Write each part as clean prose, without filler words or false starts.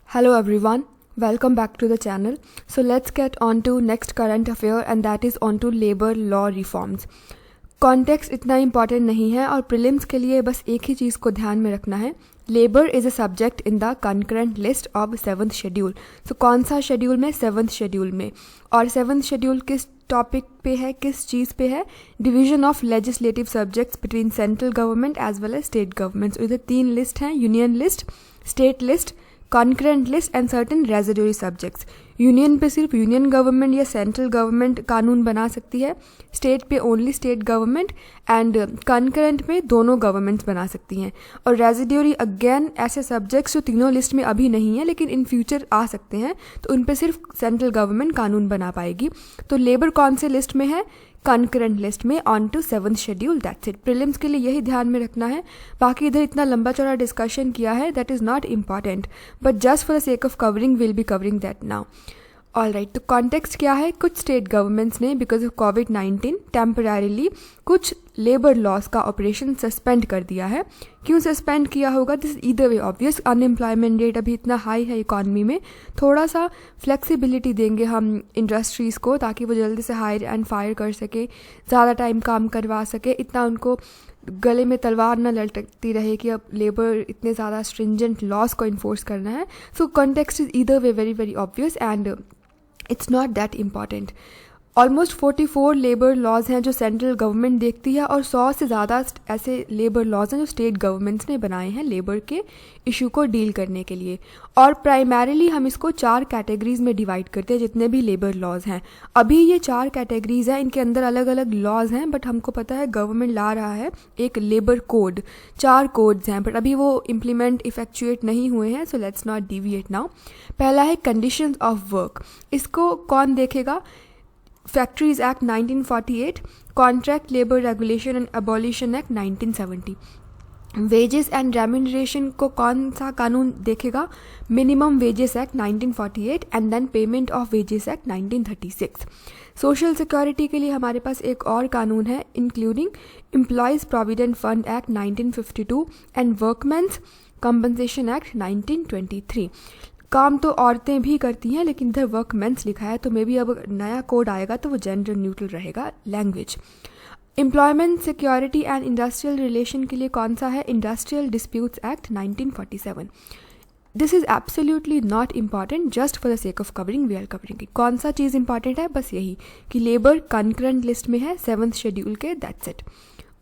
Hello everyone, welcome back to the channel. So let's get on to next current affair and that is on to labor law reforms. Context इतना important नहीं है और prelims के लिए बस एक ही चीज़ को ध्यान में रखना है. Labour is a subject in the concurrent list of 7th schedule. So कौन सा शेड्यूल में? 7th शेड्यूल में. और 7th शेड्यूल किस टॉपिक पे है, किस चीज़ पे है? Division of legislative subjects between central government as well as state governments. इधर 3 लिस्ट हैं: union list, state list, concurrent list and certain residuary subjects. Union पे सिर्फ यूनियन गवर्नमेंट या सेंट्रल गवर्नमेंट कानून बना सकती है, स्टेट पे only state government and concurrent में दोनों गवर्नमेंट्स बना सकती हैं. और रेजिडुअरी अगेन ऐसे सब्जेक्ट्स जो तीनों लिस्ट में अभी नहीं है लेकिन इन फ्यूचर आ सकते हैं, तो उन पे सिर्फ सेंट्रल गवर्नमेंट कानून बना पाएगी. तो लेबर कौन से लिस्ट में है? कंकरेंट लिस्ट में on to 7th schedule. That's it. Prelims के लिए यही ध्यान में रखना है. बाकी इधर इतना लंबा चौड़ा डिस्कशन किया है, that is not important, but just for the sake of covering will be covering that now. All right, तो कॉन्टेक्स्ट क्या है? कुछ स्टेट गवर्नमेंट्स ने बिकॉज ऑफ कोविड-19 टेम्पररीली कुछ लेबर लॉस का ऑपरेशन सस्पेंड कर दिया है. क्यों सस्पेंड किया होगा? This is either way obvious. Unemployment rate अभी इतना हाई है इकॉनमी में, थोड़ा सा फ्लेक्सिबिलिटी देंगे हम इंडस्ट्रीज़ को ताकि वो जल्दी से हायर एंड फायर कर सके, ज़्यादा टाइम काम करवा सके, इतना उनको गले में तलवार न लटकती रहे कि अब लेबर इतने ज़्यादा स्ट्रिंजेंट लॉस को इन्फोर्स करना है. So context is either way very very obvious and it's not that important. Almost 44 labour laws हैं जो सेंट्रल गवर्नमेंट देखती है और 100 से ज़्यादा ऐसे लेबर लॉज हैं जो स्टेट गवर्नमेंट्स ने बनाए हैं लेबर के इशू को डील करने के लिए. और प्राइमरीली हम इसको 4 कैटेगरीज में डिवाइड करते हैं जितने भी लेबर लॉज हैं. अभी ये 4 कैटेगरीज हैं, इनके अंदर अलग अलग लॉज हैं, बट हमको पता है गवर्नमेंट ला रहा है एक लेबर कोड. 4 कोड्स हैं बट अभी वो इम्प्लीमेंट इफेक्चुएट नहीं हुए हैं. So let's not deviate now. पहला है कंडीशंस ऑफ वर्क. इसको कौन देखेगा? Factories act 1948, contract labour regulation and abolition act 1970. Wages and remuneration को कौन सा कानून देखेगा? Minimum wages act 1948 and then payment of wages act 1936. Social security के लिए हमारे पास एक और कानून है including employees provident fund act 1952 and workmen's compensation act 1923. काम तो औरतें भी करती हैं लेकिन इधर वर्कमेंस लिखा है, तो मे बी अब नया कोड आएगा तो वो जेंडर न्यूट्रल रहेगा language. Employment security and industrial relation के लिए कौन सा है? Industrial disputes act 1947. This is absolutely not important, just for the sake of covering we are covering it. कौन सा चीज़ इंपॉर्टेंट है? बस यही कि लेबर कंकरेंट लिस्ट में है 7th शेड्यूल के. That's it.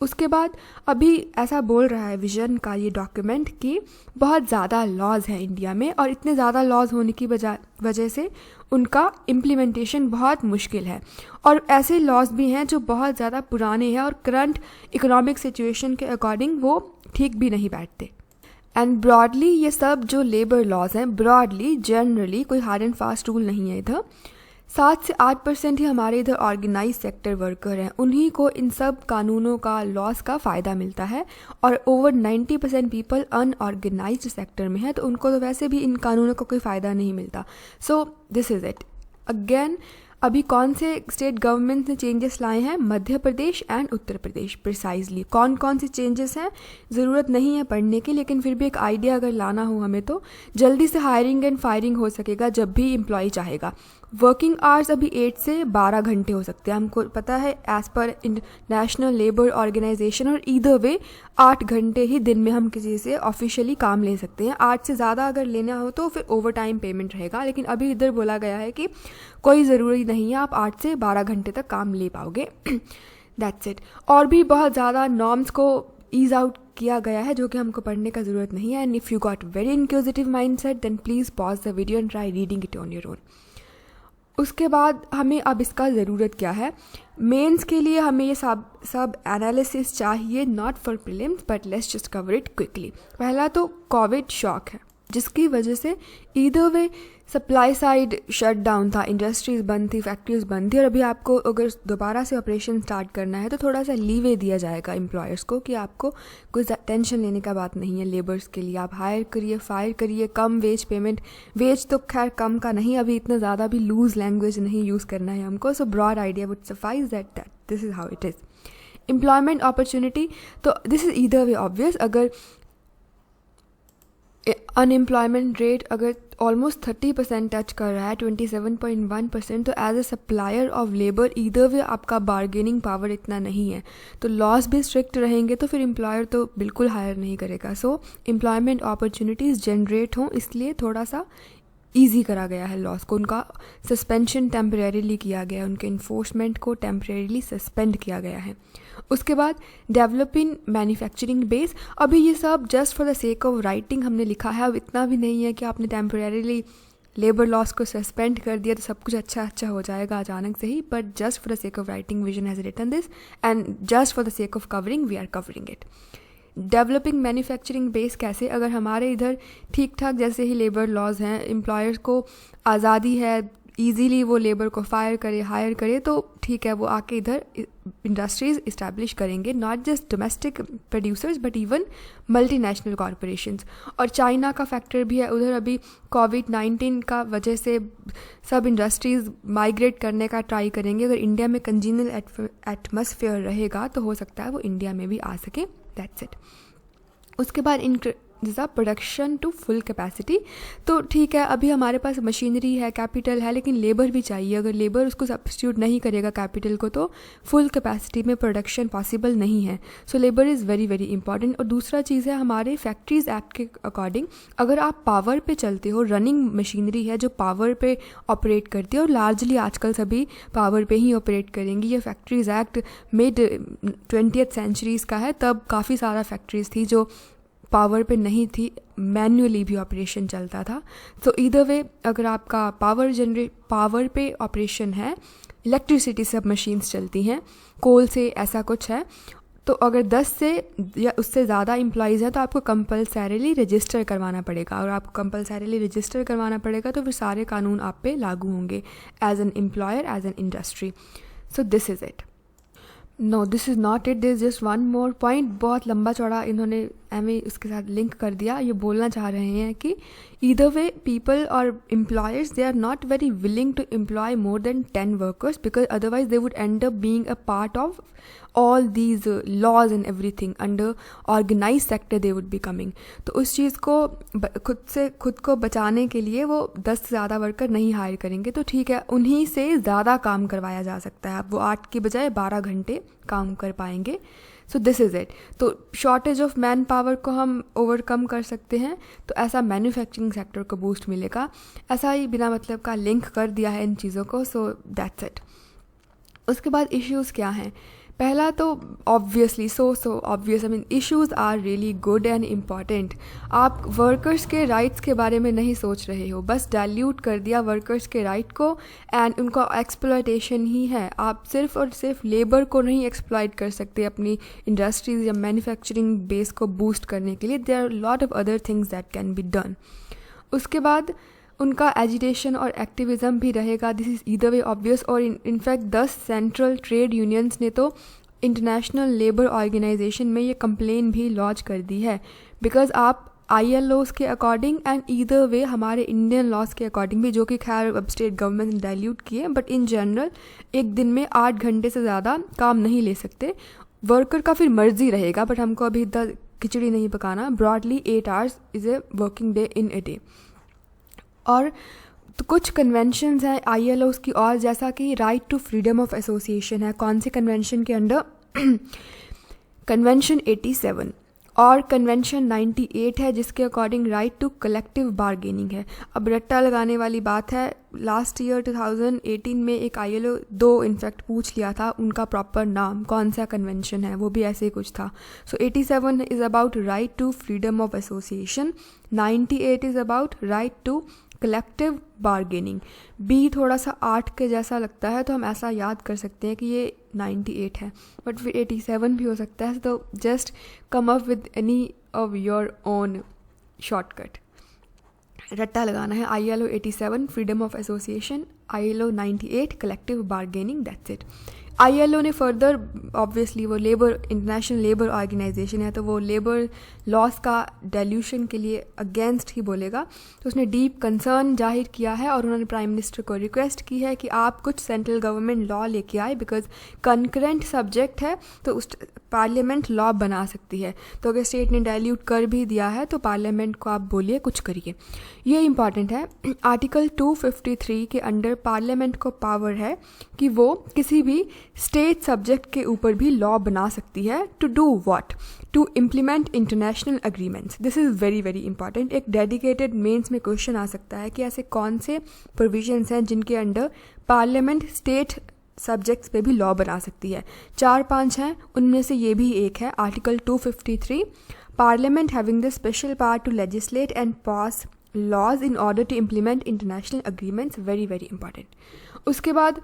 उसके बाद अभी ऐसा बोल रहा है विजन का ये डॉक्यूमेंट कि बहुत ज़्यादा लॉज हैं इंडिया में और इतने ज़्यादा लॉज होने की वजह से उनका इम्प्लीमेंटेशन बहुत मुश्किल है. और ऐसे लॉज भी हैं जो बहुत ज़्यादा पुराने हैं और करंट इकोनॉमिक सिचुएशन के अकॉर्डिंग वो ठीक भी नहीं बैठते. एंड ब्रॉडली ये सब जो लेबर लॉज हैं, ब्रॉडली जनरली कोई हार्ड एंड फास्ट रूल नहीं है. इधर 7 से 8% ही हमारे इधर ऑर्गेनाइज सेक्टर वर्कर हैं, उन्हीं को इन सब कानूनों का लॉस का फ़ायदा मिलता है. और ओवर 90% पीपल अनऑर्गेनाइज्ड सेक्टर में है, तो उनको तो वैसे भी इन कानूनों का कोई फ़ायदा नहीं मिलता. सो दिस इज़ इट. अगेन अभी कौन से स्टेट गवर्नमेंट ने चेंजेस लाए हैं? मध्य प्रदेश एंड उत्तर प्रदेश. प्रिसाइजली कौन कौन से चेंजेस हैं ज़रूरत नहीं है पढ़ने की, लेकिन फिर भी एक आइडिया अगर लाना हो हमें तो जल्दी से हायरिंग एंड फायरिंग हो सकेगा जब भी एम्प्लॉय चाहेगा. वर्किंग आवर्स अभी 8 से 12 घंटे हो सकते हैं, हमको पता है as per national labour organisation. और ईदर वे 8 घंटे ही दिन में हम किसी से ऑफिशियली काम ले सकते हैं. 8 से ज़्यादा अगर लेना हो तो फिर ओवर टाइम पेमेंट रहेगा, लेकिन अभी इधर बोला गया है कि कोई ज़रूरी नहीं है, आप 8 से 12 घंटे तक काम ले पाओगे. That's it. और भी बहुत ज़्यादा नॉर्म्स को ईज आउट किया गया है जो कि हमको पढ़ने का ज़रूरत नहीं है. And if you got very inquisitive mindset then please pause the video and try reading it on your own. उसके बाद हमें अब इसका ज़रूरत क्या है? मेंस के लिए हमें ये सब एनालिसिस चाहिए, not for prelims, but let's just cover it quickly. पहला तो कोविड शॉक है जिसकी वजह से either way supply side shut down था, इंडस्ट्रीज़ बंद थी, फैक्ट्रीज बंद थी. और अभी आपको अगर दोबारा से ऑपरेशन स्टार्ट करना है तो थोड़ा सा लीवे दिया जाएगा एम्प्लॉयर्स को कि आपको कोई टेंशन लेने का बात नहीं है. लेबर्स के लिए आप हायर करिए, फायर करिए, कम वेज पेमेंट. वेज तो खैर कम का नहीं, अभी इतना ज़्यादा भी लूज लैंग्वेज नहीं यूज़ करना है हमको. So broad idea would suffice that this is how it is. Employment opportunity, तो this is either way obvious. अगर अनएम्प्लॉयमेंट रेट अगर ऑलमोस्ट 30% टच कर रहा है, 27.1%, तो as a supplier of labour either way आपका बार्गेनिंग पावर इतना नहीं है, तो लॉस भी स्ट्रिक्ट रहेंगे तो फिर एम्प्लॉयर तो बिल्कुल हायर नहीं करेगा। सो एम्प्लॉयमेंट अपॉर्चुनिटीज़ जनरेट हों इसलिए थोड़ा सा ईजी करा गया है लॉस को, उनका सस्पेंशन टेम्परेरीली किया गया है, उनके इन्फोर्समेंट को टेम्परेरीली सस्पेंड किया गया है। उसके बाद डेवलपिंग मैन्युफैक्चरिंग बेस, अभी ये सब just for the sake of writing हमने लिखा है, अब इतना भी नहीं है कि आपने टेम्परेरीली लेबर लॉस को सस्पेंड कर दिया तो सब कुछ अच्छा हो जाएगा अचानक से ही, but just for the sake of writing vision has written this and just for the sake of covering we are covering it. Developing manufacturing base कैसे, अगर हमारे इधर ठीक ठाक जैसे ही लेबर लॉज हैं, एम्प्लॉयर्स को आज़ादी है ईजीली वो लेबर को फायर करे हायर करे, तो ठीक है वो आके इधर इंडस्ट्रीज़ इस्टेब्लिश करेंगे, not just domestic producers but even multinational corporations. और चाइना का फैक्टर भी है उधर, अभी कोविड-19 का वजह से सब इंडस्ट्रीज़ माइग्रेट करने का ट्राई करेंगे, अगर इंडिया में कंजीनियल एटमॉस्फेयर रहेगा तो हो सकता है वो इंडिया में भी आ सके, दैट्स इट। उसके बाद जैसा प्रोडक्शन टू फुल कैपेसिटी, तो ठीक है अभी हमारे पास मशीनरी है, कैपिटल है, लेकिन लेबर भी चाहिए, अगर लेबर उसको सब्स्टिट्यूट नहीं करेगा कैपिटल को तो फुल कैपेसिटी में प्रोडक्शन पॉसिबल नहीं है। So labour is very very important. और दूसरा चीज़ है हमारे फैक्ट्रीज़ एक्ट के अकॉर्डिंग, अगर आप पावर पे चलते हो, रनिंग मशीनरी है जो पावर पे ऑपरेट करती है, और लार्जली आजकल सभी पावर पे ही ऑपरेट करेंगी, ये factories act mid 20th centuries का है, तब काफ़ी सारा फैक्ट्रीज़ थी जो पावर पे नहीं थी, मैन्युअली भी ऑपरेशन चलता था। तो ईदर वे अगर आपका पावर पे ऑपरेशन है, इलेक्ट्रिसिटी सब मशीन्स चलती हैं, कोल से ऐसा कुछ है, तो अगर 10 से या उससे ज़्यादा एम्प्लॉयज़ हैं तो आपको कंपलसरीली रजिस्टर करवाना पड़ेगा, और आपको कंपलसरीली रजिस्टर करवाना पड़ेगा तो फिर सारे कानून आप पे लागू होंगे as an employer, as an industry. So this is it. No this is not it, this is just one more point, बहुत लंबा चौड़ा इन्होंने एमए उसके साथ लिंक कर दिया। ये बोलना चाह रहे हैं कि ईदर वे पीपल और employers they are not very willing to employ more than 10 workers because otherwise they would end up being a part of all these laws and everything under organized sector they would be coming। तो उस चीज़ को खुद को बचाने के लिए वो 10 से ज़्यादा वर्कर नहीं हायर करेंगे, तो ठीक है उन्हीं से ज़्यादा काम करवाया जा सकता है, वो 8 की बजाय 12 घंटे काम कर पाएंगे। सो दिस इज़ इट। तो शॉर्टेज ऑफ मैन पावर को हम ओवरकम कर सकते हैं, तो ऐसा मैन्युफैक्चरिंग सेक्टर को बूस्ट मिलेगा। ऐसा ही बिना मतलब का लिंक कर दिया है इन चीज़ों को, सो दैट्स इट। उसके बाद इश्यूज़ क्या हैं, पहला तो obviously so obvious, I mean issues are really good and important. आप वर्कर्स के राइट्स के बारे में नहीं सोच रहे हो, बस डाइल्यूट कर दिया वर्कर्स के राइट को एंड उनका एक्सप्लॉयटेशन ही है। आप सिर्फ और सिर्फ लेबर को नहीं एक्सप्लॉयट कर सकते अपनी इंडस्ट्रीज़ या मैन्युफैक्चरिंग बेस को बूस्ट करने के लिए, there are lot of other things that can be done. उसके बाद उनका एजिटेशन और एक्टिविज़म भी रहेगा, this is either way obvious. और इनफैक्ट 10 सेंट्रल ट्रेड यूनियंस ने तो इंटरनेशनल लेबर ऑर्गेनाइजेशन में ये कंप्लेन भी लॉन्च कर दी है, बिकॉज आप ILOs के अकॉर्डिंग एंड ईदर वे हमारे इंडियन लॉज के अकॉर्डिंग भी, जो कि खैर अब स्टेट गवर्नमेंट ने डाइल्यूट किए, बट इन जनरल एक दिन में 8 घंटे से ज़्यादा काम नहीं ले सकते। वर्कर का फिर मर्जी रहेगा, बट हमको अभी इतना खिचड़ी नहीं पकाना। Broadly 8 hours is a working day in a day. और तो कुछ कन्वेंशंस हैं ILOs की, और जैसा कि right to freedom of association है, कौन से कन्वेंशन के अंडर कन्वेंशन 87 और कन्वेंशन 98 है, जिसके according right to collective bargaining है। अब रट्टा लगाने वाली बात है, लास्ट ईयर 2018 में एक ILO 2 इनफैक्ट पूछ लिया था उनका प्रॉपर नाम कौन सा कन्वेंशन है, वो भी ऐसे ही कुछ था। So 87 is about right to freedom of association, 98 is about right to collective bargaining. बी थोड़ा सा 8 के जैसा लगता है, तो हम ऐसा याद कर सकते हैं कि ये 98 है, बट फिर 87 भी हो सकता है, तो just come up with any of your own shortcut. रट्टा लगाना है ILO 87 freedom of association, ILO 98 collective bargaining, that's it. ILO ने फर्दर, ऑब्वियसली वो इंटरनेशनल लेबर ऑर्गेनाइजेशन है, तो वो लेबर लॉस का डाइल्यूशन के लिए अगेंस्ट ही बोलेगा। तो उसने डीप कंसर्न जाहिर किया है और उन्होंने प्राइम मिनिस्टर को रिक्वेस्ट की है कि आप कुछ सेंट्रल गवर्नमेंट लॉ लेके आए, बिकॉज कंकरेंट सब्जेक्ट है तो उस पार्लियामेंट लॉ बना सकती है। तो अगर स्टेट ने डाइल्यूट कर भी दिया है तो पार्लियामेंट को आप बोलिए कुछ करिए। ये इंपॉर्टेंट है। आर्टिकल 253 के अंडर पार्लियामेंट को पावर है कि वो किसी भी स्टेट सब्जेक्ट के ऊपर भी लॉ बना सकती है। To do what? To implement international agreements. This is very very important. एक डेडिकेटेड मेंस में क्वेश्चन आ सकता है कि ऐसे कौन से प्रोविजंस हैं जिनके अंडर पार्लियामेंट स्टेट सब्जेक्ट्स पे भी लॉ बना सकती है। 4-5 हैं, उनमें से ये भी एक है। Article 253, parliament having the special power to legislate and pass laws in order to implement international agreements. Very very important. उसके बाद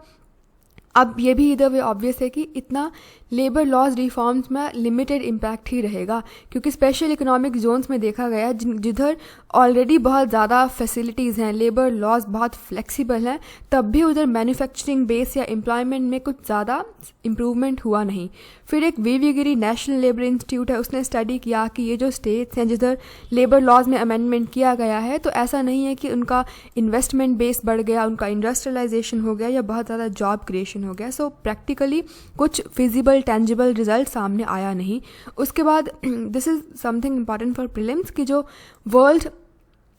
अब ये भी इधर वे ऑब्वियस है कि इतना लेबर लॉज रिफॉर्म्स में लिमिटेड इम्पैक्ट ही रहेगा, क्योंकि स्पेशल इकोनॉमिक जोन्स में देखा गया जिधर ऑलरेडी बहुत ज़्यादा फैसिलिटीज़ हैं, लेबर लॉज बहुत फ्लेक्सिबल हैं, तब भी उधर मैन्युफैक्चरिंग बेस या एम्प्लॉयमेंट में कुछ ज़्यादा इम्प्रूवमेंट हुआ नहीं। फिर एक वी.वी. गिरी नेशनल लेबर इंस्टीट्यूट है, उसने स्टडी किया कि ये जो स्टेट्स हैं जिधर लेबर लॉज में अमेंडमेंट किया गया है, तो ऐसा नहीं है कि उनका इन्वेस्टमेंट बेस बढ़ गया, उनका इंडस्ट्रियलाइजेशन हो गया या बहुत ज़्यादा जॉब क्रिएशन हो गया। सो प्रैक्टिकली कुछ फिजिबल टेंजिबल रिजल्ट सामने आया नहीं। उसके बाद this is something important for prelims कि जो वर्ल्ड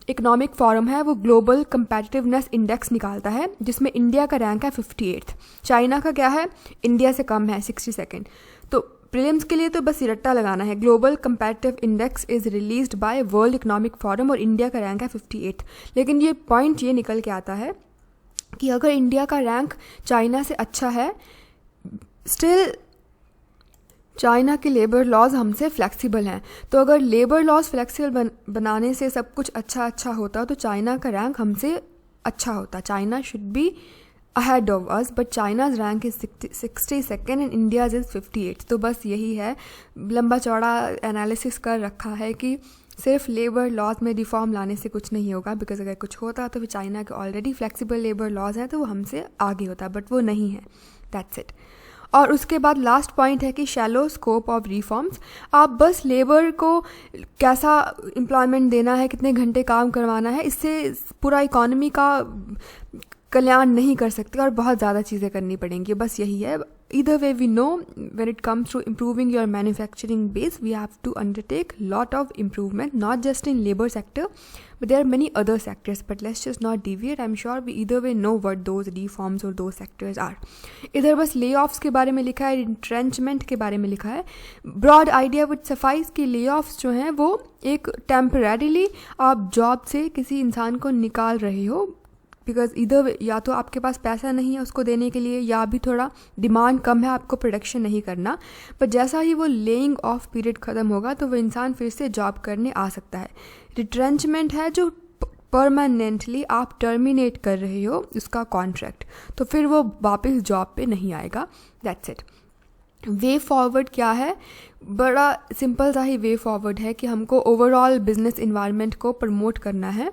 इकोनॉमिक फोरम है वो ग्लोबल कंपैटिटिवनेस इंडेक्स निकालता है, जिसमें इंडिया का रैंक है 58th। चाइना का क्या है? इंडिया से कम है, 62nd। तो प्रीलिम्स के लिए तो बस रट्टा लगाना है। Global competitive index is released by world economic forum और इंडिया का रैंक है 58th। लेकिन ये पॉइंट ये निकल के आता है कि अगर इंडिया का रैंक चाइना से अच्छा है, स्टिल चाइना के लेबर लॉज हमसे फ्लेक्सिबल हैं। तो अगर लेबर लॉज फ्लेक्सिबल बनाने से सब कुछ अच्छा होता तो चाइना का रैंक हमसे अच्छा होता। China should be ahead of us, but China's rank is 62nd and India's is 58th। तो बस यही है, लंबा चौड़ा एनालिसिस कर रखा है कि सिर्फ लेबर लॉज में रिफॉर्म लाने से कुछ नहीं होगा, बिकॉज अगर कुछ होता तो फिर चाइना के ऑलरेडी फ्लेक्सिबल लेबर लॉज हैं तो वो हमसे आगे होता, बट वो नहीं है। That's it. और उसके बाद लास्ट पॉइंट है कि शैलो स्कोप ऑफ रिफॉर्म्स। आप बस लेबर को कैसा एम्प्लॉयमेंट देना है, कितने घंटे काम करवाना है, इससे पूरा इकॉनमी का कल्याण नहीं कर सकते और बहुत ज़्यादा चीज़ें करनी पड़ेंगी। बस यही है। Either way, we know when it comes to improving your manufacturing base, we have to undertake lot of improvement, not just in labor sector, but there are many other sectors. But let's just not deviate. I'm sure we either way know what those reforms or those sectors are. इधर बस layoffs के बारे में लिखा है, retrenchment के बारे में लिखा है। Broad idea would suffice कि layoffs जो हैं वो एक temporarily आप जॉब से किसी इंसान को निकाल रहे हो, बिकॉज इधर या तो आपके पास पैसा नहीं है उसको देने के लिए, या भी थोड़ा डिमांड कम है, आपको प्रोडक्शन नहीं करना। पर जैसा ही वो लेइंग ऑफ पीरियड ख़त्म होगा तो वो इंसान फिर से जॉब करने आ सकता है। रिट्रेंचमेंट है जो परमानेंटली आप टर्मिनेट कर रहे हो उसका कॉन्ट्रैक्ट, तो फिर वो वापस जॉब पे नहीं आएगा। That's it. वे फॉरवर्ड क्या है? बड़ा सिंपल सा ही वे फॉरवर्ड है कि हमको ओवरऑल बिजनेस इन्वायरमेंट को प्रमोट करना है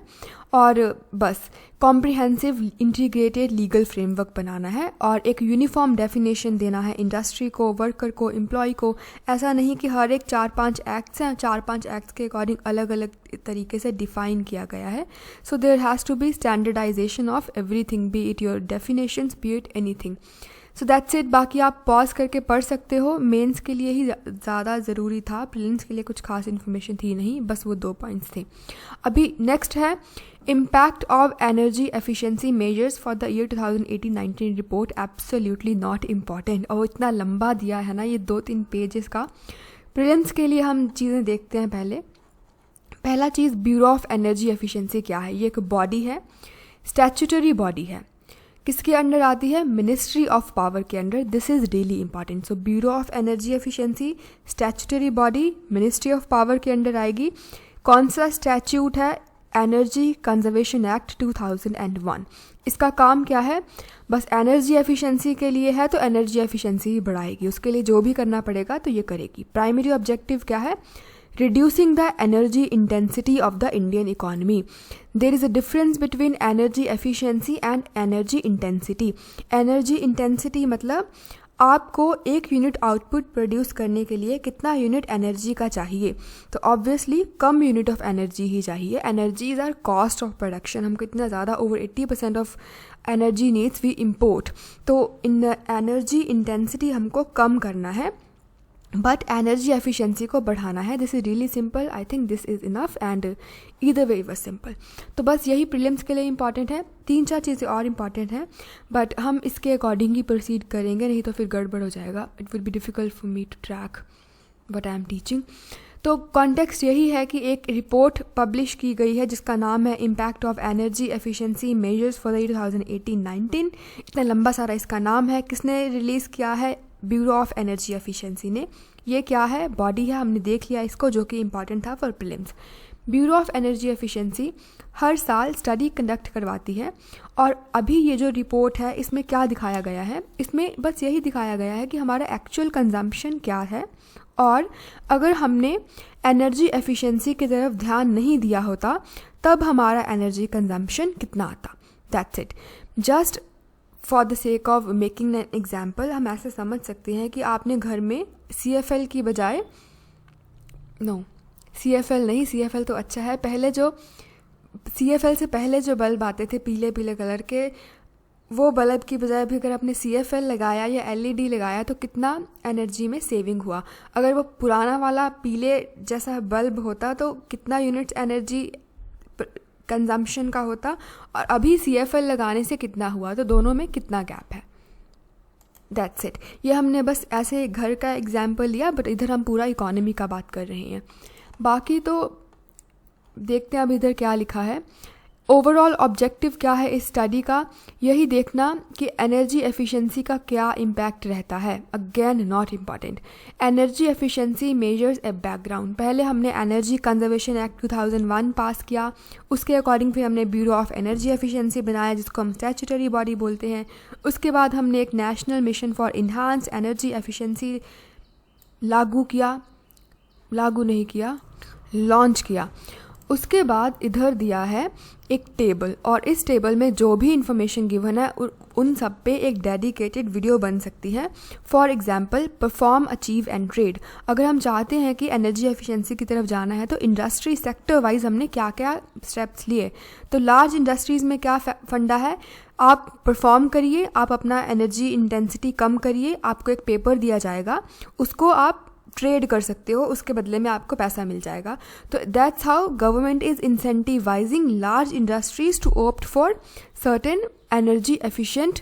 और बस कॉम्प्रिहेंसिव इंटीग्रेटेड लीगल फ्रेमवर्क बनाना है और एक यूनिफॉर्म डेफिनेशन देना है इंडस्ट्री को, वर्कर को, एम्प्लॉय को। ऐसा नहीं कि हर एक 4-5 एक्ट्स हैं, 4-5 एक्ट्स के अकॉर्डिंग अलग अलग तरीके से डिफाइन किया गया है। So there has to be standardisation of everything, be it your definitions, be it anything. So that's it. बाकी आप पॉज करके पढ़ सकते हो। मेंस के लिए ही ज़्यादा ज़रूरी था, प्रीलिम्स के लिए कुछ खास इन्फॉर्मेशन थी नहीं, बस वो 2 पॉइंट्स थे। अभी नेक्स्ट है impact of energy efficiency measures for the year 2018-19 report. Absolutely not important, और इतना लंबा दिया है ना ये 2-3 पेजेस का। प्रीलिम्स के लिए हम चीज़ें देखते हैं। पहला चीज़, ब्यूरो ऑफ एनर्जी एफिशिएंसी क्या है? ये एक बॉडी है, स्टैट्यूटरी बॉडी है। किसके अंडर आती है? मिनिस्ट्री ऑफ पावर के under. This is really important. So bureau of energy efficiency, statutory body, ministry of power के अंडर आएगी। कौन सा स्टैट्यूट है? Energy conservation act 2001। इसका काम क्या है? बस एनर्जी एफिशिएंसी के लिए है तो एनर्जी एफिशिएंसी ही बढ़ाएगी, उसके लिए जो भी करना पड़ेगा तो ये करेगी। प्राइमरी ऑब्जेक्टिव क्या है? reducing the energy intensity of the Indian economy. There is a difference between energy efficiency and energy intensity. Energy intensity मतलब आपको एक यूनिट आउटपुट प्रोड्यूस करने के लिए कितना यूनिट एनर्जी का चाहिए, तो ऑब्वियसली कम यूनिट ऑफ एनर्जी ही चाहिए। Energy is our cost of production. हमको इतना ज़्यादा over 80% of energy needs we import, तो इन एनर्जी इंटेंसिटी हमको कम करना है बट एनर्जी एफिशिएंसी को बढ़ाना है। This is really simple, I think this is enough and either way was simple. तो बस यही प्रीलिम्स के लिए इंपॉर्टेंट है। 3-4 चीज़ें और इम्पॉर्टेंट हैं बट हम इसके अकॉर्डिंग ही प्रोसीड करेंगे, नहीं तो फिर गड़बड़ हो जाएगा। It will be difficult for me to track what I am teaching. तो कॉन्टेक्स्ट यही है कि एक रिपोर्ट पब्लिश की गई है जिसका नाम है impact of energy efficiency measures for the 2018-19। इतना लंबा सारा इसका नाम है। किसने रिलीज़ किया है? ब्यूरो ऑफ एनर्जी एफिशिएंसी ने। ये क्या है? बॉडी है, हमने देख लिया इसको, जो कि इम्पॉर्टेंट था for prelims. Bureau of energy efficiency हर साल स्टडी कंडक्ट करवाती है और अभी ये जो रिपोर्ट है इसमें क्या दिखाया गया है? इसमें बस यही दिखाया गया है कि हमारा एक्चुअल कंजम्पशन क्या है, और अगर हमने एनर्जी एफिशिएंसी की तरफ ध्यान नहीं दिया होता तब हमारा एनर्जी कंजम्पशन कितना आता। That's it. Just for the sake of making an example हम ऐसे समझ सकते हैं कि आपने घर में CFL की बजाय, नो CFL नहीं, CFL तो अच्छा है, पहले जो CFL से पहले जो बल्ब आते थे पीले पीले कलर के, वो बल्ब की बजाय भी अगर आपने CFL लगाया या LED लगाया तो कितना एनर्जी में सेविंग हुआ। अगर वो पुराना वाला पीले जैसा बल्ब होता तो कितना यूनिट्स एनर्जी कंजम्पशन का होता, और अभी CFL लगाने से कितना हुआ, तो दोनों में कितना गैप है। That's it. ये हमने बस ऐसे घर का एग्जाम्पल लिया बट इधर हम पूरा इकोनॉमी का बात कर रहे हैं। बाकी तो देखते हैं अब इधर क्या लिखा है। ओवरऑल ऑब्जेक्टिव क्या है इस स्टडी का? यही देखना कि एनर्जी एफिशिएंसी का क्या इम्पैक्ट रहता है। Again not important. Energy efficiency measures a background. पहले हमने एनर्जी कंजर्वेशन एक्ट 2001 पास किया, उसके अकॉर्डिंग फिर हमने ब्यूरो ऑफ एनर्जी एफिशिएंसी बनाया जिसको हम स्टैट्यूटरी बॉडी बोलते हैं। उसके बाद हमने एक national mission for enhance energy efficiency launch किया। उसके बाद इधर दिया है एक टेबल, और इस टेबल में जो भी इंफॉर्मेशन गिवन है उन सब पे एक डेडिकेटेड वीडियो बन सकती है। For example perform, achieve and trade. अगर हम चाहते हैं कि एनर्जी एफिशिएंसी की तरफ जाना है तो इंडस्ट्री सेक्टर वाइज हमने क्या क्या स्टेप्स लिए। तो लार्ज इंडस्ट्रीज़ में क्या फंडा है? आप परफॉर्म करिए, आप अपना एनर्जी इंटेंसिटी कम करिए, आपको एक पेपर दिया जाएगा, उसको आप ट्रेड कर सकते हो, उसके बदले में आपको पैसा मिल जाएगा। तो that's how government is incentivising large industries to opt for certain energy efficient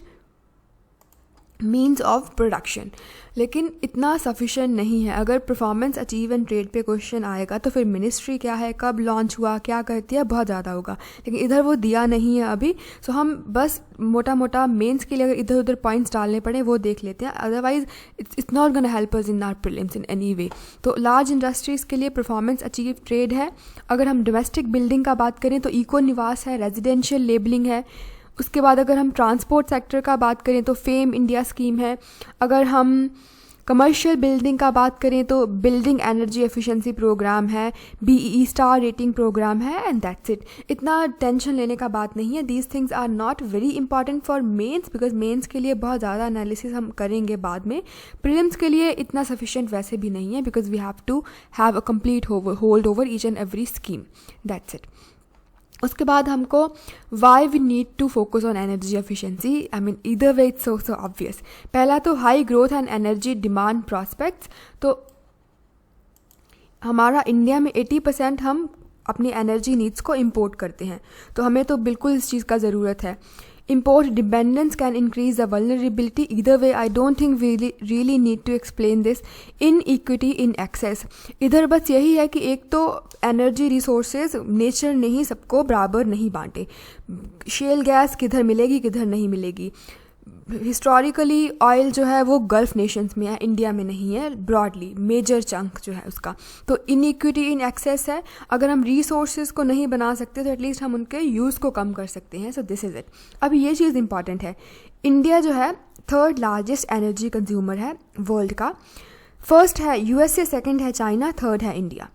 means of production. लेकिन इतना सफिशेंट नहीं है। अगर परफॉर्मेंस, अचीव एंड ट्रेड पे क्वेश्चन आएगा तो फिर मिनिस्ट्री क्या है, कब लॉन्च हुआ, क्या करती है, बहुत ज़्यादा होगा। लेकिन इधर वो दिया नहीं है अभी, सो हम बस मोटा मोटा मेंस के लिए अगर इधर उधर पॉइंट्स डालने पड़े वो देख लेते हैं। Otherwise it's not gonna help us in our prelims in any way. तो लार्ज इंडस्ट्रीज़ के लिए परफॉर्मेंस, अचीव, ट्रेड है। अगर हम डोमेस्टिक बिल्डिंग का बात करें तो इको निवास है, रेजिडेंशियल लेबलिंग है। उसके बाद अगर हम ट्रांसपोर्ट सेक्टर का बात करें तो फेम इंडिया स्कीम है। अगर हम कमर्शियल बिल्डिंग का बात करें तो बिल्डिंग एनर्जी एफिशिएंसी प्रोग्राम है, BEE स्टार रेटिंग प्रोग्राम है, एंड दैट्स इट। इतना टेंशन लेने का बात नहीं है। These things are not very important for mains, because mains के लिए बहुत ज़्यादा एनालिसिस हम करेंगे बाद में। प्रीलिम्स के लिए इतना सफिशिएंट वैसे भी नहीं है, because we have to have a complete hold over each and every scheme. That's it. उसके बाद हमको why we need to focus on energy efficiency, I mean either way it's so obvious. पहला तो high growth and energy demand prospects. तो हमारा India में 80% हम अपनी एनर्जी नीड्स को इंपोर्ट करते हैं, तो हमें तो बिल्कुल इस चीज़ का ज़रूरत है। Import dependence can increase the vulnerability. Either way, I don't think we really need to explain this. Inequity in access. इधर बस यही है कि एक तो एनर्जी रिसोर्सेज नेचर ने ही सबको बराबर नहीं बांटे। शेल गैस किधर मिलेगी, किधर नहीं मिलेगी। हिस्टोरिकली ऑयल जो है वो गल्फ नेशंस में है, इंडिया में नहीं है। ब्रॉडली मेजर चंक जो है उसका, तो इनइक्विटी इन एक्सेस है। अगर हम रिसोर्सेज को नहीं बना सकते तो एटलीस्ट हम उनके यूज़ को कम कर सकते हैं। सो दिस इज़ इट। अब ये चीज़ इंपॉर्टेंट है। इंडिया जो है 3rd लार्जेस्ट एनर्जी कंज्यूमर है वर्ल्ड का। फर्स्ट है USA, सेकंड है चाइना, थर्ड है इंडिया।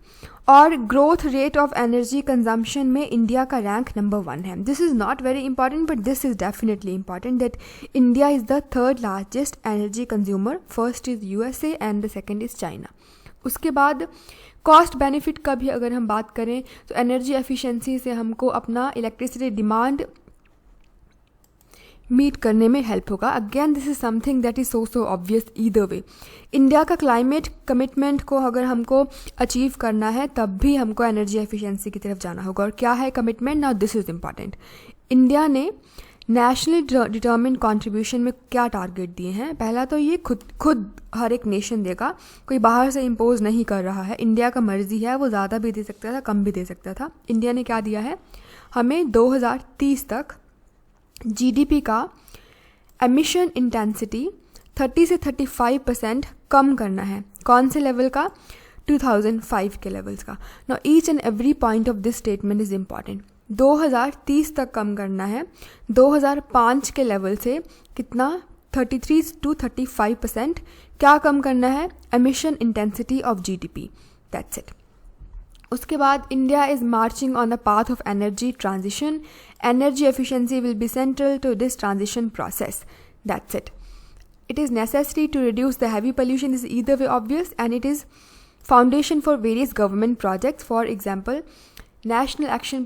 और growth rate of energy consumption में इंडिया का रैंक नंबर 1 है. This is not very important but this is definitely important that India is the third largest energy consumer. First is USA and the second is China. उसके बाद cost benefit का भी अगर हम बात करें तो एनर्जी एफिशिएंसी से हमको अपना इलेक्ट्रिसिटी डिमांड मीट करने में हेल्प होगा. Again this is something that is so obvious either way. India का क्लाइमेट कमिटमेंट को अगर हमको अचीव करना है तब भी हमको एनर्जी एफिशिएंसी की तरफ जाना होगा. और क्या है commitment? Now this is important. India ने नेशनली डिटर्मिन्ड कॉन्ट्रीब्यूशन में क्या टारगेट दिए हैं? पहला तो ये खुद हर एक नेशन देगा, कोई बाहर से इम्पोज नहीं कर रहा है. इंडिया का मर्जी है, वो ज़्यादा भी दे सकता था, कम भी दे सकता था. इंडिया ने क्या दिया है? हमें 2030 तक GDP का एमिशन इंटेंसिटी 30 से 35% कम करना है. कौन से लेवल का? 2005 के लेवल्स का. Now each and every point of this statement is important. 2030 तक कम करना है. 2005 के लेवल से कितना? 33 to 35% क्या कम करना है? Emission intensity of GDP. That's it. उसके बाद India is marching on the path of energy transition. Energy efficiency will be central to this transition process. That's it. It is necessary to reduce the heavy pollution. This is either way obvious, and it is foundation for various government projects. For example, National Action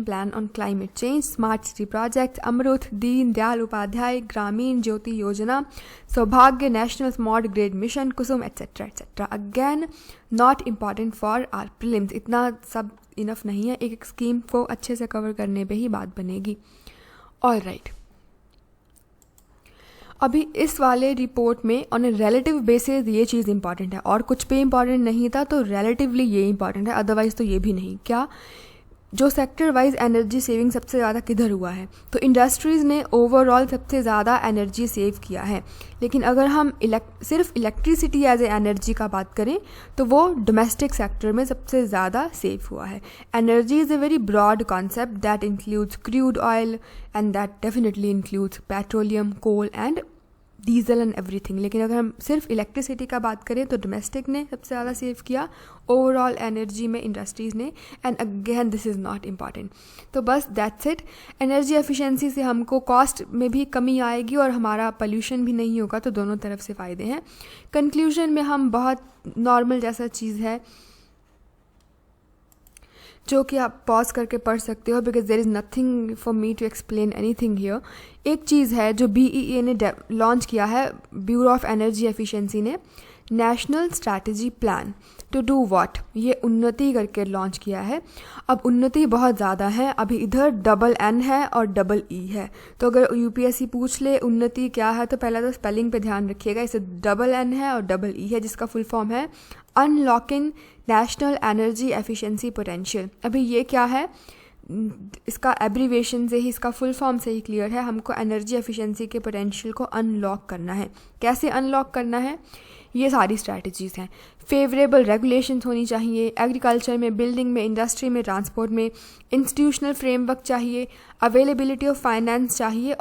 Plan on Climate Change, Smart City Projects, Amrut, Deen Dayal Upadhyay, Gramin Jyoti Yojana, Saubhagya National Smart Grid Mission, Kusum, etc. etc. Again, not important for our prelims. इतना सब enough नहीं है. एक scheme को अच्छे से cover करने पे ही बात बनेगी. All right. अभी इस वाले रिपोर्ट में ऑन ए रिलेटिव बेसिस ये चीज़ इंपॉर्टेंट है, और कुछ पे इंपॉर्टेंट नहीं था तो रिलेटिवली ये इंपॉर्टेंट है, अदरवाइज़ तो ये भी नहीं. क्या? जो सेक्टर वाइज एनर्जी सेविंग सबसे ज़्यादा किधर हुआ है? तो इंडस्ट्रीज़ ने ओवरऑल सबसे ज़्यादा एनर्जी सेव किया है. लेकिन अगर हम सिर्फ इलेक्ट्रिसिटी एज ए एनर्जी का बात करें तो वो डोमेस्टिक सेक्टर में सबसे ज़्यादा सेव हुआ है. Energy is a very broad concept that includes crude oil and that definitely includes petroleum, coal and diesel and everything. लेकिन अगर हम सिर्फ इलेक्ट्रिसिटी का बात करें तो डोमेस्टिक ने सबसे ज़्यादा सेव किया, ओवरऑल एनर्जी में इंडस्ट्रीज़ ने. And again this is not important. तो बस दैट्स इट. एनर्जी एफिशिएंसी से हमको कॉस्ट में भी कमी आएगी और हमारा पोल्यूशन भी नहीं होगा, तो दोनों तरफ से फ़ायदे हैं. कंक्लूजन में हम बहुत नॉर्मल जैसा चीज़ है जो कि आप पॉज करके पढ़ सकते हो, because there is nothing for me to explain anything here. एक चीज़ है जो BEA ने लॉन्च किया है, ब्यूरो ऑफ एनर्जी एफिशिएंसी ने, national strategy plan to do what. ये उन्नति करके लॉन्च किया है. अब उन्नति बहुत ज़्यादा है. अभी इधर $N है और E है. तो अगर UPSC पूछ ले उन्नति क्या है तो पहले तो स्पेलिंग पे ध्यान रखिएगा. इसे N है और E है, जिसका फुल फॉर्म है unlocking national energy efficiency potential. अभी ये क्या है? इसका एब्रीवेशन से ही, इसका फुल फॉर्म से ही क्लियर है. हमको एनर्जी एफिशिएंसी के पोटेंशियल को अनलॉक करना है. कैसे अनलॉक करना है? ये सारी स्ट्रैटेजीज़ हैं. फेवरेबल रेगुलेशंस होनी चाहिए. एग्रीकल्चर में, बिल्डिंग में, इंडस्ट्री में, ट्रांसपोर्ट में इंस्टीट्यूशनल फ्रेमवर्क चाहिए. अवेलेबिलिटी ऑफ फाइनेंस चाहिए.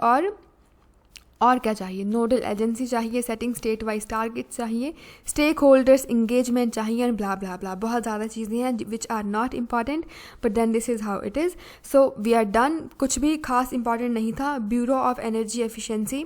और क्या चाहिए? नोडल एजेंसी चाहिए. सेटिंग स्टेट वाइज टारगेट चाहिए. स्टेक होल्डर्स इंगेजमेंट चाहिए. And blah blah blah. बहुत ज़्यादा चीज़ें हैं which are not important, but then this is how it is. So we are done. कुछ भी खास इंपॉर्टेंट नहीं था. ब्यूरो ऑफ एनर्जी एफिशिएंसी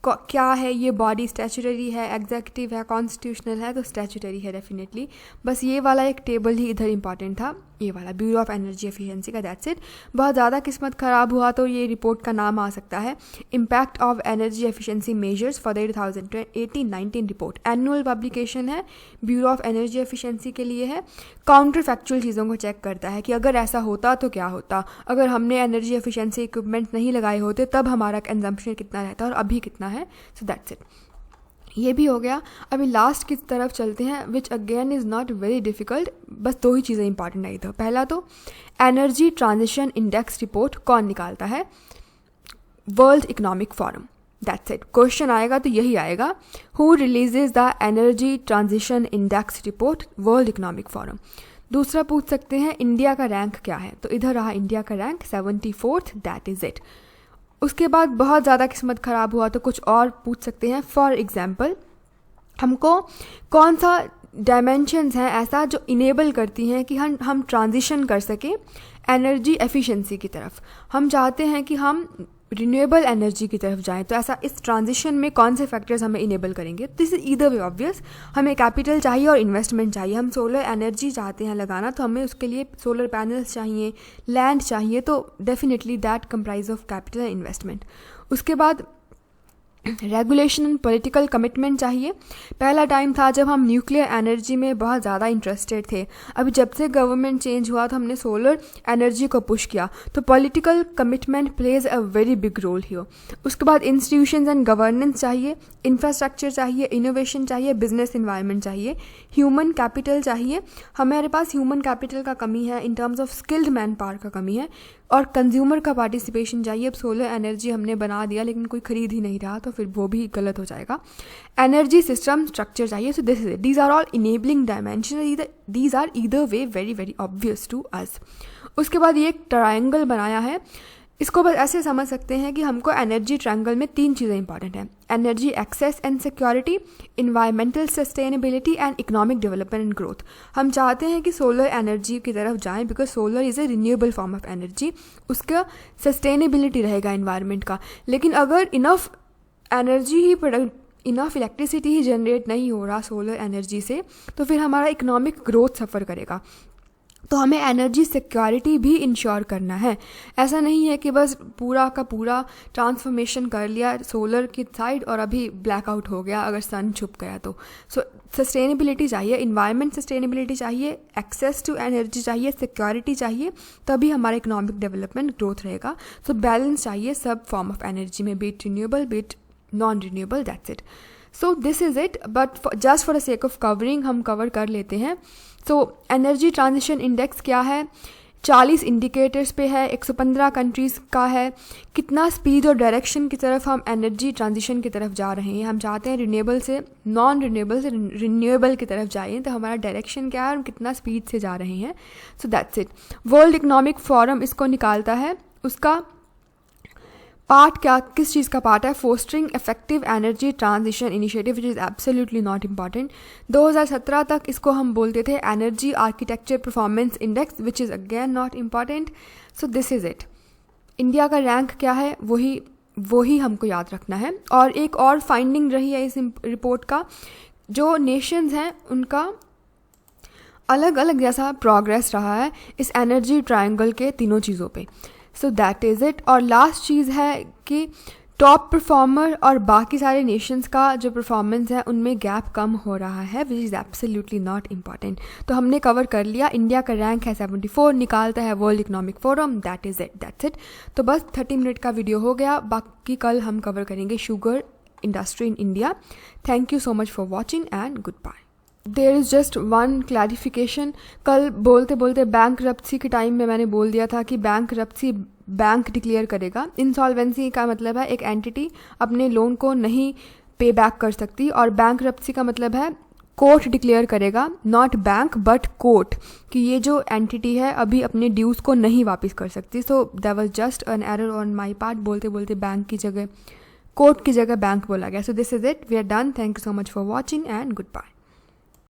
क्या है? ये बॉडी स्टैच्यूटरी है, एग्जीक्यूटिव है, कॉन्स्टिट्यूशनल है, तो स्टैच्यूटरी है डेफिनेटली. बस ये वाला एक टेबल ही इधर इंपॉर्टेंट था, ये वाला ब्यूरो ऑफ एनर्जी एफिशिएंसी का. That's it. बहुत ज़्यादा किस्मत ख़राब हुआ तो ये रिपोर्ट का नाम आ सकता है impact of energy efficiency measures for the 2018-19 report. Annual publication है, ब्यूरो ऑफ एनर्जी एफिशिएंसी के लिए है. काउंटर फैक्चुअल चीज़ों को चेक करता है कि अगर ऐसा होता तो क्या होता, अगर हमने एनर्जी एफिशिएंसी इक्विपमेंट नहीं लगाए होते तब हमारा कंजम्पशन कितना रहता और अभी कितना है. सो दैट्स इट. ये भी हो गया. अभी लास्ट की तरफ चलते हैं, which again is not very difficult. बस 2 ही चीज़ें इंपॉर्टेंट आई था. पहला तो एनर्जी ट्रांजिशन इंडेक्स रिपोर्ट कौन निकालता है? World economic forum. That's it. Question आएगा तो यही आएगा, who releases the energy transition index report? World economic forum. दूसरा पूछ सकते हैं इंडिया का रैंक क्या है, तो इधर रहा इंडिया का rank 74th. That is it. उसके बाद बहुत ज़्यादा किस्मत ख़राब हुआ तो कुछ और पूछ सकते हैं. फॉर एग्ज़ाम्पल, हमको कौन सा डायमेंशंस हैं ऐसा जो इनेबल करती हैं कि हम ट्रांजिशन कर सकें एनर्जी एफिशिएंसी की तरफ। हम चाहते हैं कि हम रिन्यूएबल एनर्जी की तरफ जाएं, तो ऐसा इस ट्रांजिशन में कौन से फैक्टर्स हमें इनेबल करेंगे? This is either way obvious, हमें कैपिटल चाहिए और इन्वेस्टमेंट चाहिए। हम सोलर एनर्जी चाहते हैं लगाना, तो हमें उसके लिए सोलर पैनल्स चाहिए, लैंड चाहिए, तो definitely that comprise of capital and investment. उसके बाद रेगुलेशन एंड पॉलिटिकल कमिटमेंट चाहिए। पहला टाइम था जब हम न्यूक्लियर एनर्जी में बहुत ज़्यादा इंटरेस्टेड थे, अभी जब से गवर्नमेंट चेंज हुआ तो हमने सोलर एनर्जी को पुश किया, तो political commitment plays a very big role here. उसके बाद इंस्टीट्यूशंस एंड गवर्नेंस चाहिए, इंफ्रास्ट्रक्चर चाहिए, इनोवेशन चाहिए, बिजनेस इन्वायरमेंट चाहिए, ह्यूमन कैपिटल चाहिए। हमारे पास ह्यूमन कैपिटल का कमी है, in terms of skilled manpower का कमी है, और कंज्यूमर का पार्टिसिपेशन चाहिए। अब सोलर एनर्जी हमने बना दिया लेकिन कोई खरीद ही नहीं रहा, तो फिर वो भी गलत हो जाएगा। एनर्जी सिस्टम स्ट्रक्चर चाहिए। So this is it, these are all enabling dimension, these are either way very very obvious to us. उसके बाद ये एक ट्रायंगल बनाया है, इसको बस ऐसे समझ सकते हैं कि हमको एनर्जी ट्रायंगल में 3 चीज़ें इंपॉर्टेंट हैं: energy access and security, environmental sustainability and economic development and growth. हम चाहते हैं कि सोलर एनर्जी की तरफ जाएं because solar is a renewable form of energy, उसका सस्टेनेबिलिटी रहेगा इन्वायरमेंट का। लेकिन अगर इनफ एनर्जी ही इनफ इलेक्ट्रिसिटी ही जनरेट नहीं हो रहा सोलर एनर्जी से, तो फिर हमारा इकोनॉमिक ग्रोथ सफ़र करेगा। तो हमें एनर्जी सिक्योरिटी भी इंश्योर करना है। ऐसा नहीं है कि बस पूरा का पूरा ट्रांसफॉर्मेशन कर लिया सोलर की साइड और अभी ब्लैकआउट हो गया अगर सन छुप गया तो। सस्टेनेबिलिटी चाहिए, इन्वायरमेंट सस्टेनेबिलिटी चाहिए, एक्सेस टू एनर्जी चाहिए, सिक्योरिटी चाहिए, तभी हमारा इकोनॉमिक डेवलपमेंट ग्रोथ रहेगा। सो बैलेंस चाहिए सब फॉर्म ऑफ एनर्जी में, be it renewable be it non renewable, that's it. So this is it, but just for the sake of covering हम कवर कर लेते हैं। सो एनर्जी ट्रांजिशन इंडेक्स क्या है? 40 इंडिकेटर्स पे है, 115 कंट्रीज़ का है। कितना स्पीड और डायरेक्शन की तरफ हम एनर्जी ट्रांजिशन की तरफ जा रहे हैं? हम चाहते हैं रिन्यूएबल से नॉन रिन्यूएबल से रिन्यूएबल की तरफ जाएं, तो हमारा डायरेक्शन क्या है और हम कितना स्पीड से जा रहे हैं? सो that's it. World economic forum इसको निकालता है, उसका पार्ट क्या, किस चीज़ का पार्ट है? Fostering effective energy transition initiative, which is absolutely not important. 2017 तक इसको हम बोलते थे energy architecture performance index, which is again not important. So this is it. India का रैंक क्या है वही हमको याद रखना है। और एक और फाइंडिंग रही है इस रिपोर्ट का, जो नेशंस हैं उनका अलग अलग जैसा प्रोग्रेस रहा है इस एनर्जी ट्रायंगल के तीनों चीज़ों पे। So that is it. और लास्ट चीज़ है कि टॉप परफॉर्मर और बाकी सारे नेशंस का जो परफॉर्मेंस है उनमें गैप कम हो रहा है, which is absolutely not important. तो हमने कवर कर लिया। इंडिया का रैंक है 74, निकालता है world economic forum, that is it, that's it. तो बस 30 मिनट का वीडियो हो गया, बाकी कल हम कवर करेंगे sugar industry in India. Thank you so much for watching and goodbye. There is just one clarification. कल बोलते बोलते बैंकरप्सी के टाइम में मैंने बोल दिया था कि बैंकरप्सी बैंक डिक्लेयर करेगा। इंसॉल्वेंसी का मतलब है एक एंटिटी अपने लोन को नहीं पे बैक कर सकती, और बैंकरप्सी का मतलब है कोर्ट डिक्लेयर करेगा, नॉट बैंक बट कोर्ट, कि ये जो एंटिटी है अभी अपने ड्यूज को नहीं वापस कर सकती। So there was just an error on my part, बोलते बोलते बैंक की जगह कोर्ट की जगह बैंक बोला गया। So this is it, we are done. Thank you so much for watching and good bye.